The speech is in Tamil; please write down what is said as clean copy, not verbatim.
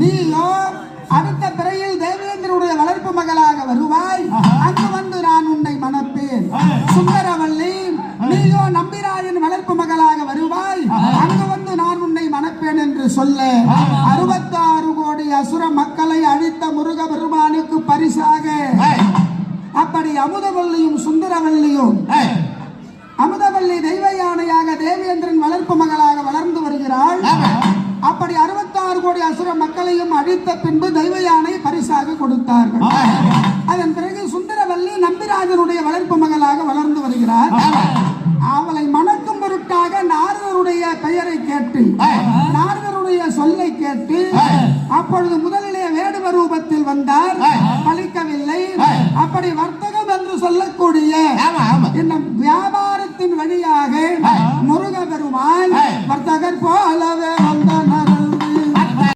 நீயோ அடுத்த பிறையில் தேவேந்திரனுடைய வளர்ப்பு மகளாக வருவாய். அங்கு வந்து நான் உன்னை மணப்பேன். சுந்தரவல்லி, நீயோ நம்பிராயன் வளர்ப்பு மகளாக வருவாய். அங்கு வந்து நான் உன்னை மணப்பேன் என்று சொல்ல 66 கோடி அசுர மக்களை அழித்த முருக பெருமானுக்கு பரிசாக அப்படி அமுதவல்லியும் சுந்தரவல்லியும், அமுதவல்லி தெய்வ யானையாக தேவேந்திரன் வளர்ப்பு மகளாக வளர்ந்து வருகிறாள். அப்படி 66 கோடி அசுர மக்களையும் அழித்த பின்பு தெய்வ யானை பரிசாக கொடுத்தார்கள். அதன் பிறகு சுந்தரவல்லி நம்பிராஜனுடைய வளர்ப்பு மகளாக வளர்ந்து வருகிறார். அவளை மணக்கும் பொருட்டாக நாரதருடைய பெயரை கேட்டு, நாரதருடைய சொல்லை கேட்டு, அப்பொழுது முதலிலே வேடுவ ரூபத்தில் வந்தார். பலிக்கவில்லை. அப்படி வர்த்தகம் என்று சொல்லக்கூடிய இன்னும் வியாபாரத்தின் வழியாக முருக பெருமான் வர்த்தகர் போலவே